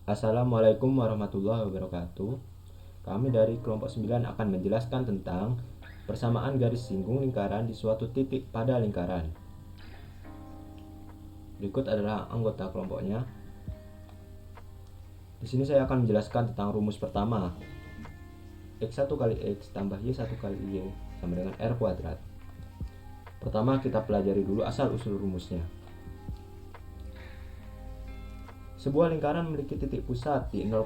Assalamualaikum warahmatullahi wabarakatuh. Kami dari kelompok 9 akan menjelaskan tentang persamaan garis singgung lingkaran di suatu titik pada lingkaran. Berikut adalah anggota kelompoknya. Di sini saya akan menjelaskan tentang rumus pertama. X1 kali X tambah Y1 kali Y sama dengan R kuadrat. Pertama kita pelajari dulu asal-usul rumusnya. Sebuah lingkaran memiliki titik pusat di 0,0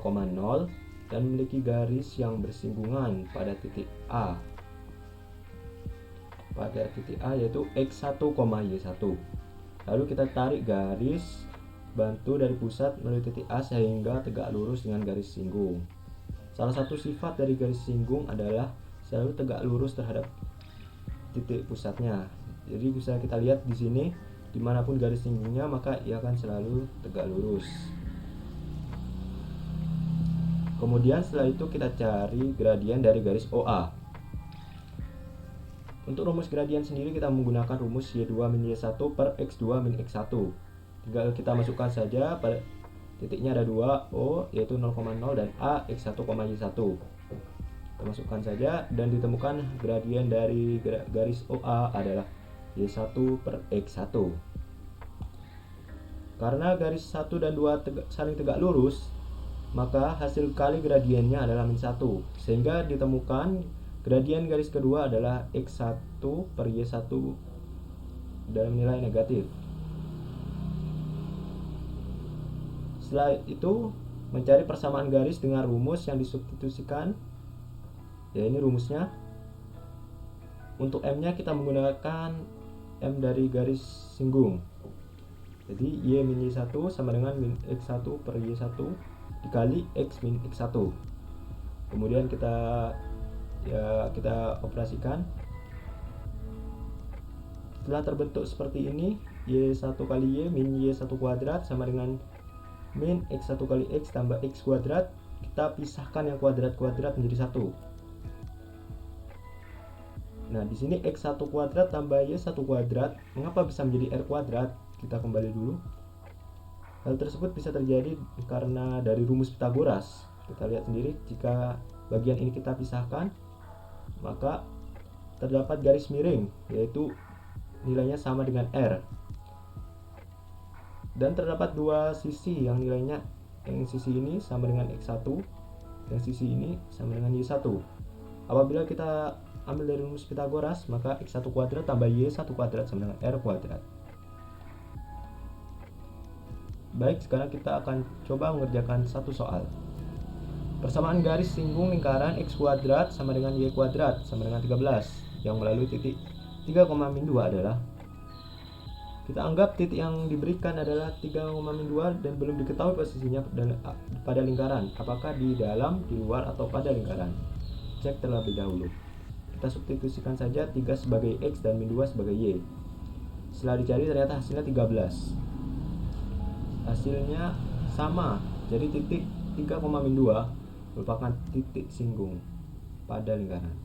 dan memiliki garis yang bersinggungan pada titik A. Pada titik A yaitu X1, Y1. Lalu kita tarik garis bantu dari pusat menuju titik A sehingga tegak lurus dengan garis singgung. Salah satu sifat dari garis singgung adalah selalu tegak lurus terhadap titik pusatnya. Jadi bisa kita lihat di sini, dimanapun garis singgungnya maka ia akan selalu tegak lurus. Kemudian setelah itu kita cari gradien dari garis OA. Untuk rumus gradien sendiri kita menggunakan rumus Y2 min Y1 per X2 min X1. Tinggal kita masukkan saja, pada titiknya ada 2 O yaitu 0,0 dan A X1, Y1. Kita masukkan saja dan ditemukan gradien dari garis OA adalah Y1 per X1. Karena garis 1 dan 2 saling tegak lurus, maka hasil kali gradiennya adalah min 1, sehingga ditemukan gradien garis kedua adalah X1 per Y1 dalam nilai negatif. Setelah itu mencari persamaan garis dengan rumus yang disubstitusikan. Ya, ini rumusnya. Untuk M nya kita menggunakan M dari garis singgung. Jadi Y min Y1 sama dengan min X1 per Y1 dikali X min X1. Kemudian kita operasikan. Setelah terbentuk seperti ini, Y1 kali Y min Y1 kuadrat sama dengan min X1 kali X tambah X kuadrat. Kita pisahkan yang kuadrat-kuadrat menjadi 1. Nah, di sini X1 kuadrat tambah Y1 kuadrat, mengapa bisa menjadi R kuadrat? Kita kembali dulu. Hal tersebut bisa terjadi karena dari rumus Pythagoras. Kita lihat sendiri, jika bagian ini kita pisahkan, maka terdapat garis miring, yaitu nilainya sama dengan R. Dan terdapat dua sisi yang nilainya, yang sisi ini sama dengan X1, yang sisi ini sama dengan Y1. Apabila kita ambil dari rumus Pythagoras, maka X1 kuadrat tambah Y1 kuadrat sama dengan R kuadrat. Baik, sekarang kita akan coba mengerjakan satu soal. Persamaan garis singgung lingkaran X kuadrat sama dengan Y kuadrat sama dengan 13 yang melalui titik 3, min 2 adalah, kita anggap titik yang diberikan adalah 3, min 2 dan belum diketahui posisinya pada lingkaran, apakah di dalam, di luar, atau pada lingkaran. Cek terlebih dahulu. Kita substitusikan saja 3 sebagai X dan min 2 sebagai Y. Setelah dicari ternyata hasilnya 13. Hasilnya sama, jadi titik 3, min 2 merupakan titik singgung pada lingkaran.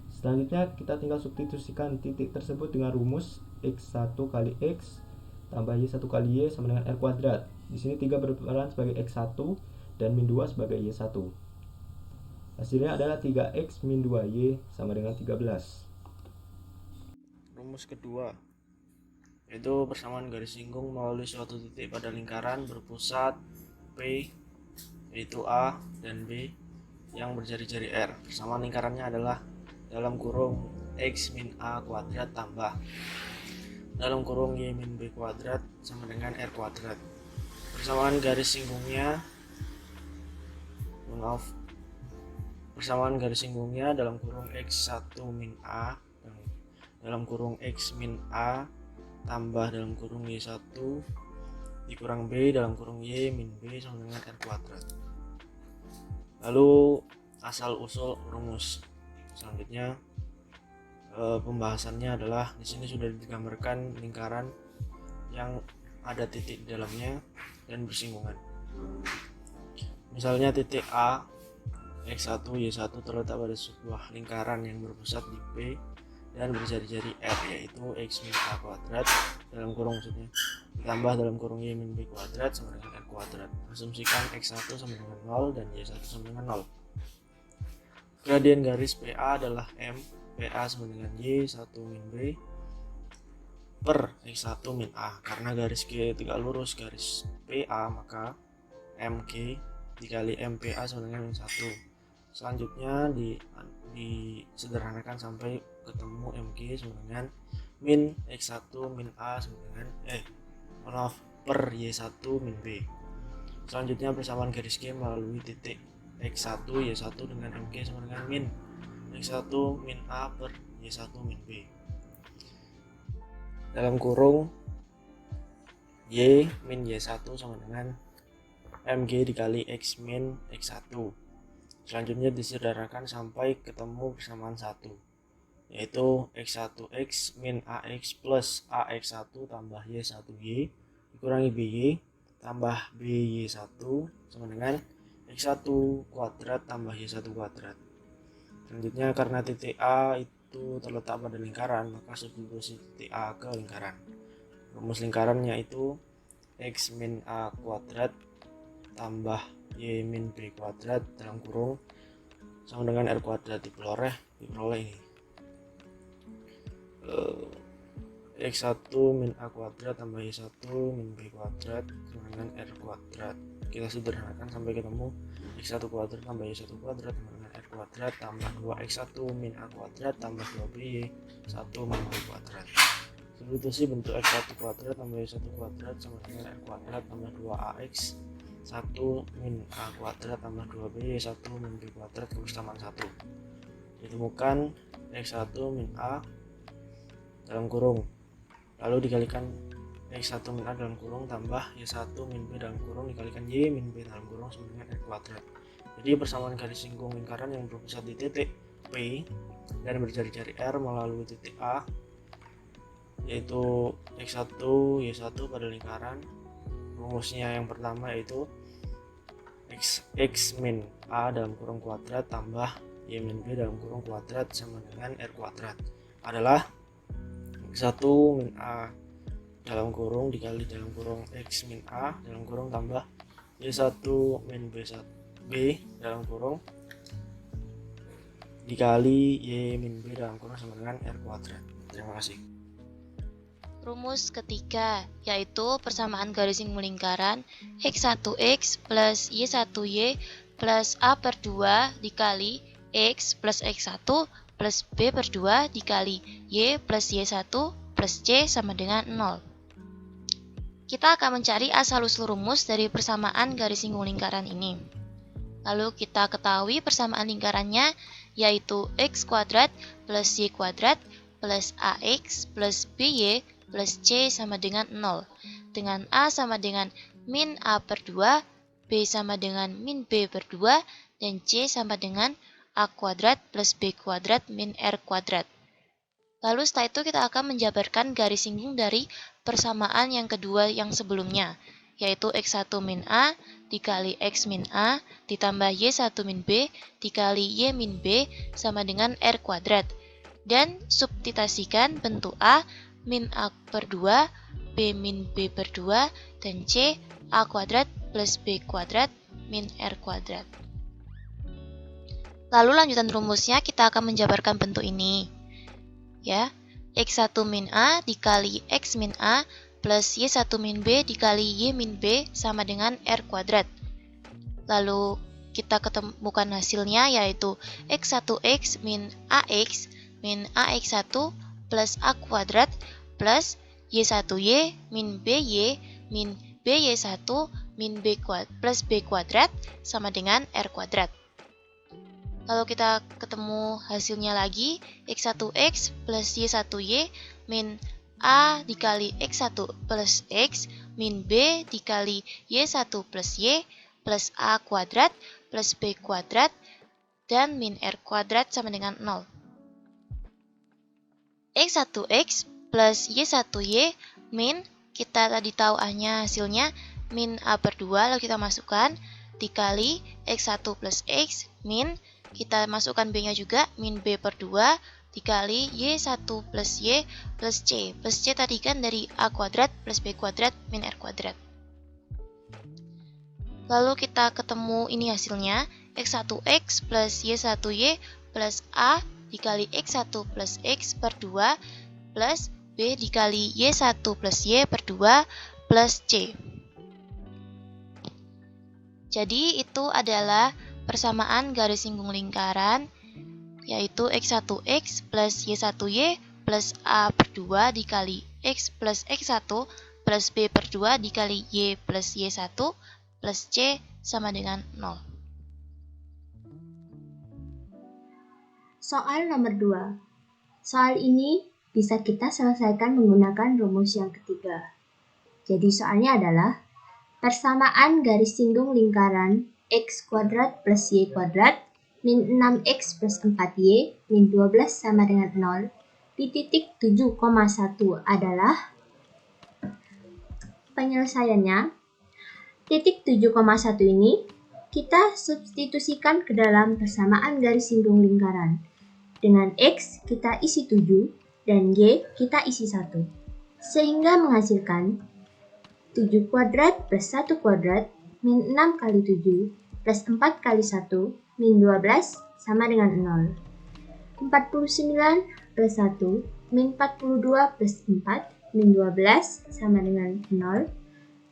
Selanjutnya kita tinggal substitusikan titik tersebut dengan rumus X1 kali X tambah Y1 kali Y sama dengan R kuadrat. Di sini 3 berperan sebagai X1 dan min 2 sebagai Y1. Hasilnya adalah 3X min 2Y sama dengan 13. Rumus kedua yaitu persamaan garis singgung melalui suatu titik pada lingkaran berpusat P yaitu A dan B yang berjari-jari R. Persamaan lingkarannya adalah dalam kurung X min A kuadrat tambah dalam kurung Y min B kuadrat sama dengan R kuadrat. Persamaan garis singgungnya dalam kurung X1 min A dalam kurung X min A tambah dalam kurung Y1 dikurang B dalam kurung Y min B sama dengan R kuadrat. Lalu asal usul rumus. Selanjutnya pembahasannya adalah, di sini sudah digambarkan lingkaran yang ada titik di dalamnya dan bersinggungan. Misalnya titik A X1 Y1 terletak pada sebuah lingkaran yang berpusat di P dan berjari-jari R, yaitu X min A kuadrat dalam kurung maksudnya ditambah dalam kurung Y min B kuadrat sama dengan R kuadrat. kuadrat. Asumsikan x1 sama dengan 0 dan y1 sama dengan 0. Gradien garis PA adalah M, PA sama dengan Y1 min B per X1 min A. Karena garis G tegak lurus garis PA, maka MG dikali MPA sama dengan min 1. Selanjutnya disederhanakan sampai ketemu MG sama dengan min X1 min A sama dengan per Y1 min B. Selanjutnya persamaan garis G melalui titik X1 Y1 dengan MG sama dengan min X1 min A per Y1 min B. Dalam kurung Y min Y1 sama dengan MG dikali X min X1. Selanjutnya disederhanakan sampai ketemu persamaan 1, yaitu X1X min AX plus AX1 tambah Y1Y dikurangi BY tambah BY1 sama dengan X1 kuadrat tambah Y1 kuadrat. Selanjutnya karena titik A itu terletak pada lingkaran, maka substitusi titik A ke lingkaran. Rumus lingkarannya itu X min A kuadrat tambah Y min B kuadrat dalam kurung sama dengan R kuadrat diperoleh ini. X1 min A kuadrat tambah Y1 min B kuadrat sama dengan R kuadrat. Kita sederhanakan sampai ketemu X1 kuadrat tambah Y1 kuadrat sama dengan R kuadrat tambah 2X1 min A kuadrat tambah 2BY 1 min B kuadrat. Substitusi bentuk X1 kuadrat tambah Y1 kuadrat sama dengan R kuadrat tambah 2AX 1 min A kuadrat tambah 2B 1 min B kuadrat ke persamaan 1. Ditemukan X1 min A dalam kurung, lalu dikalikan X1 min A dalam kurung tambah Y1 min B dalam kurung dikalikan Y min B dalam kurung sama dengan R kuadrat. Jadi persamaan garis singgung lingkaran yang berpusat di titik P dan berjari-jari R melalui titik A, yaitu X1 Y1 pada lingkaran. Rumusnya yang pertama yaitu X min A dalam kurung kuadrat tambah Y min B dalam kurung kuadrat sama dengan R kuadrat adalah X1 min A dalam kurung dikali dalam kurung X min A dalam kurung tambah Y1 min B dalam kurung dikali Y min B dalam kurung sama dengan R kuadrat. Terima kasih. Rumus ketiga, yaitu persamaan garis singgung lingkaran X1X plus Y1Y plus A per 2 dikali X plus X1 plus B per 2 dikali Y plus Y1 plus C sama dengan 0. Kita akan mencari asal-usul rumus dari persamaan garis singgung lingkaran ini. Lalu kita ketahui persamaan lingkarannya, yaitu X kuadrat plus Y kuadrat plus AX plus BY plus C sama dengan 0, dengan A sama dengan min A per 2, B sama dengan min B per 2, dan C sama dengan A kuadrat plus B kuadrat min R kuadrat. Lalu setelah itu kita akan menjabarkan garis singgung dari persamaan yang kedua yang sebelumnya, yaitu X1 min A dikali X min A ditambah Y1 min B dikali Y min B sama dengan R kuadrat. Dan substitusikan bentuk A min A per 2, B min B per 2, dan C A kuadrat plus B kuadrat min R kuadrat. Lalu lanjutan rumusnya kita akan menjabarkan bentuk ini. Ya, X1 min A dikali X min A plus Y1 min B dikali Y min B sama dengan R kuadrat. Lalu kita ketemukan hasilnya, yaitu X1X min AX1 plus A kuadrat plus Y1Y min BY min BY1 min B kuadrat plus B kuadrat sama dengan R kuadrat. Lalu kita ketemu hasilnya lagi, X1X plus Y1Y min A dikali X1 plus X min B dikali Y1 plus Y plus A kuadrat plus B kuadrat dan min R kuadrat sama dengan 0. X1X plus Y1Y min, kita tadi tahu A-nya hasilnya, min A per 2, lalu kita masukkan, dikali X1 plus X min, kita masukkan B-nya juga, min B per 2, dikali Y1 plus Y plus C. Plus C tadi kan dari A kuadrat plus B kuadrat min R kuadrat. Lalu kita ketemu ini hasilnya, X1X plus Y1Y plus A dikali X1 plus X per 2 plus B dikali Y1 plus Y per 2 plus C. Jadi itu adalah persamaan garis singgung lingkaran, yaitu X1X plus Y1Y plus A per 2 dikali X plus X1 plus B per 2 dikali Y plus Y1 plus C sama dengan 0. Soal nomor 2. Soal ini bisa kita selesaikan menggunakan rumus yang ketiga. Jadi soalnya adalah persamaan garis singgung lingkaran X kuadrat plus Y kuadrat min 6X plus 4Y min 12 sama dengan 0 di titik 7,1 adalah penyelesaiannya. Titik 7,1 ini kita substitusikan ke dalam persamaan garis singgung lingkaran. Dengan X kita isi 7 dan Y kita isi 1. Sehingga menghasilkan 7 kuadrat plus 1 kuadrat min 6 kali 7 plus 4 kali 1 min 12 sama dengan 0. 49 plus 1 min 42 plus 4 min 12 sama dengan 0.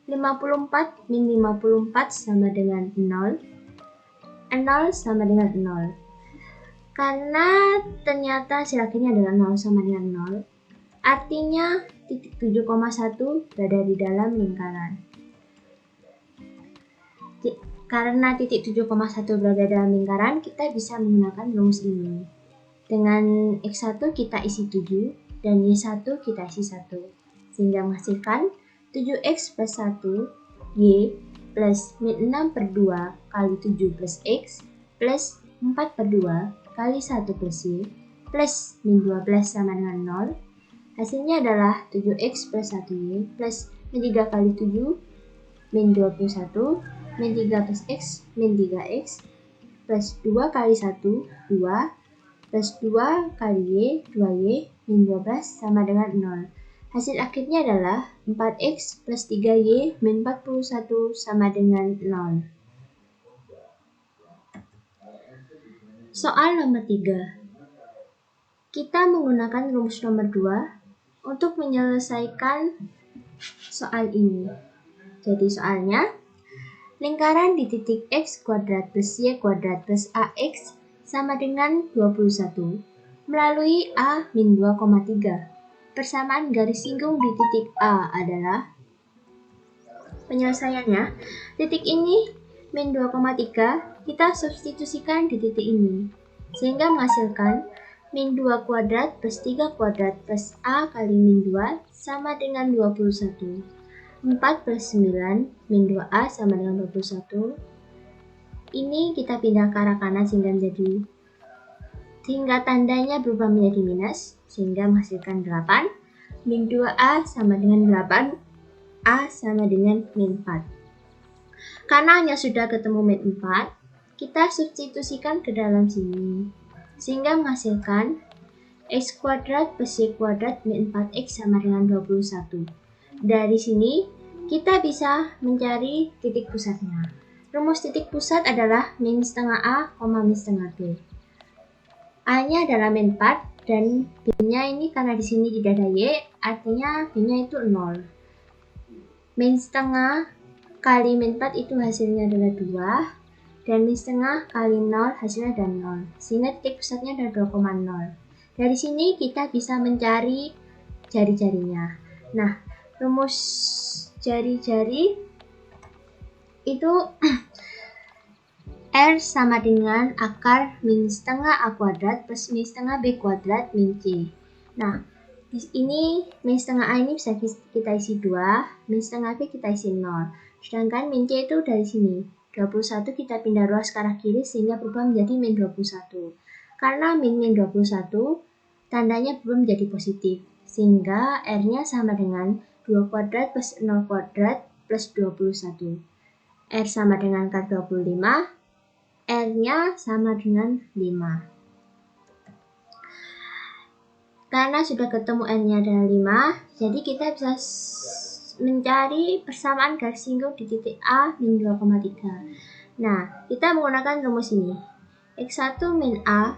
54 min 54 sama dengan 0. 0 sama dengan 0. Karena ternyata hasil akhirnya adalah 0 sama dengan 0, artinya titik 7,1 berada di dalam lingkaran. Karena titik 7,1 berada dalam lingkaran, kita bisa menggunakan rumus ini. Dengan X1 kita isi 7 dan Y1 kita isi 1, sehingga menghasilkan 7X plus 1 Y plus min 6 per 2 kali 7 plus X plus 4 per 2 kali 1 plus Y plus min 12 sama dengan 0. Hasilnya adalah 7X plus 1Y plus min 3 kali 7 min 21 min 3 plus X min 3X plus 2 kali 1 2 plus 2 kali Y 2Y min 12 sama dengan 0. Hasil akhirnya adalah 4X plus 3Y min 41 sama dengan 0. Soal nomor 3. Kita menggunakan rumus nomor 2 untuk menyelesaikan soal ini. Jadi soalnya, lingkaran di titik X kuadrat plus Y kuadrat plus AX sama dengan 21 melalui A min 2,3. Persamaan garis singgung di titik A adalah penyelesaiannya. Titik ini min 2,3 kita substitusikan di titik ini, sehingga menghasilkan min 2 kuadrat plus 3 kuadrat plus A kali min 2 sama dengan 21. 4 plus 9 min 2A sama dengan 21. Ini kita pindah ke arah kanan sehingga tandanya berubah menjadi minus, sehingga menghasilkan 8. Min 2A sama dengan 8, A sama dengan min 4. Karena hanya sudah ketemu min 4, kita substitusikan ke dalam sini, sehingga menghasilkan X kuadrat plus Y kuadrat min 4X sama dengan 21. Dari sini, kita bisa mencari titik pusatnya. Rumus titik pusat adalah min setengah A, min setengah B. A-nya adalah min 4, dan B-nya ini karena di sini tidak ada Y, artinya B-nya itu 0. Min setengah kali min 4 itu hasilnya adalah 2, dan min setengah kali 0 hasilnya adalah 0, sehingga titik pusatnya adalah 2,0. Dari sini kita bisa mencari jari-jarinya. Nah, rumus jari-jari itu R sama dengan akar min setengah A kuadrat plus min setengah B kuadrat min C. Nah, di ini min setengah A ini bisa kita isi 2, min setengah B kita isi 0. Sedangkan min C itu dari sini. 21 kita pindah ruas ke arah kiri sehingga berubah menjadi min 21. Karena min 21, tandanya berubah menjadi positif, sehingga R-nya sama dengan 2 kuadrat plus 0 kuadrat plus 21. R sama dengan akar 25, R-nya sama dengan 5. Karena sudah ketemu N-nya adalah 5, jadi kita bisa mencari persamaan garis singgung di titik A min 2,3. Nah, kita menggunakan rumus ini. X1 min A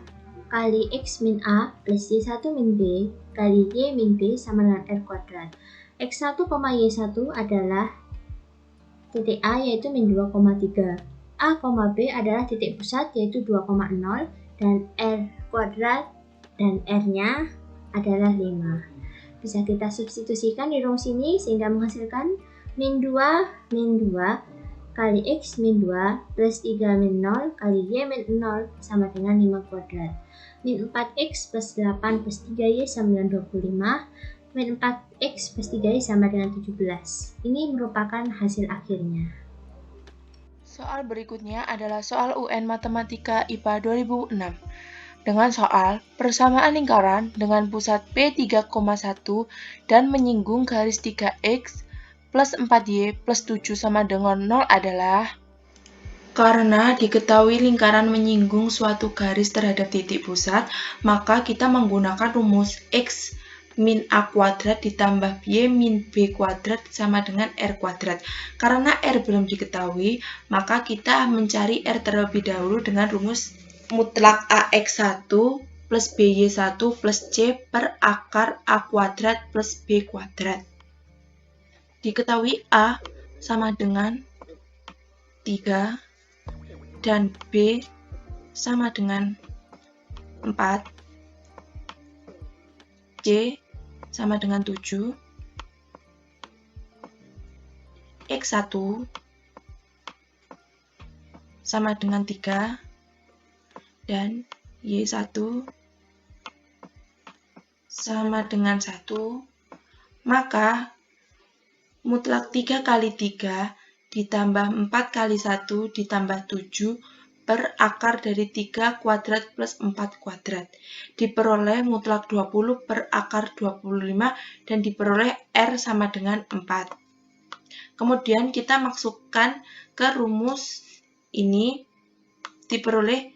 kali X min A plus Y1 min B kali Y min B sama dengan R kuadrat. X1, Y1 adalah titik A yaitu min 2,3. A, B adalah titik pusat yaitu 2,0 dan R kuadrat dan R-nya adalah 5. Bisa kita substitusikan di rumus ini sehingga menghasilkan min 2 kali X min 2 plus 3 min 0 kali Y min 0 sama dengan 5 kuadrat. Min 4X plus 8 plus 3Y sama dengan 25. Min 4X plus 3Y sama dengan 17. Ini merupakan hasil akhirnya. Soal berikutnya adalah soal UN Matematika IPA 2006. Dengan soal persamaan lingkaran dengan pusat P3,1 dan menyinggung garis 3X plus 4Y plus 7 sama dengan 0 adalah karena diketahui lingkaran menyinggung suatu garis terhadap titik pusat, maka kita menggunakan rumus X min A kuadrat ditambah Y min B kuadrat sama dengan R kuadrat. Karena R belum diketahui, maka kita mencari R terlebih dahulu dengan rumus mutlak AX1 plus BY1 plus C per akar A kuadrat plus B kuadrat. Diketahui A sama dengan 3 dan B sama dengan 4, C sama dengan 7, X1 sama dengan 3, dan Y1 sama dengan 1, maka mutlak 3 kali 3 ditambah 4 kali 1 ditambah 7 per akar dari 3 kuadrat plus 4 kuadrat. Diperoleh mutlak 20 per akar 25 dan diperoleh R sama dengan 4. Kemudian kita masukkan ke rumus ini, diperoleh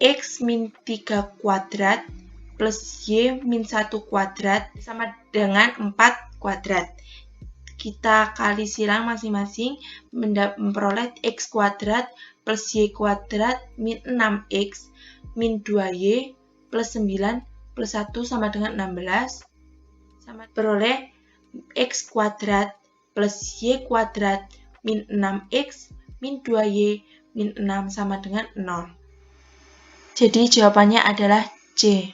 X min 3 kuadrat plus Y min 1 kuadrat sama dengan 4 kuadrat. Kita kali silang masing-masing memperoleh X kuadrat plus Y kuadrat min 6X min 2Y plus 9 plus 1 sama dengan 16 sama peroleh X kuadrat plus Y kuadrat min 6X min 2Y min 6 sama dengan 0. Jadi jawabannya adalah C.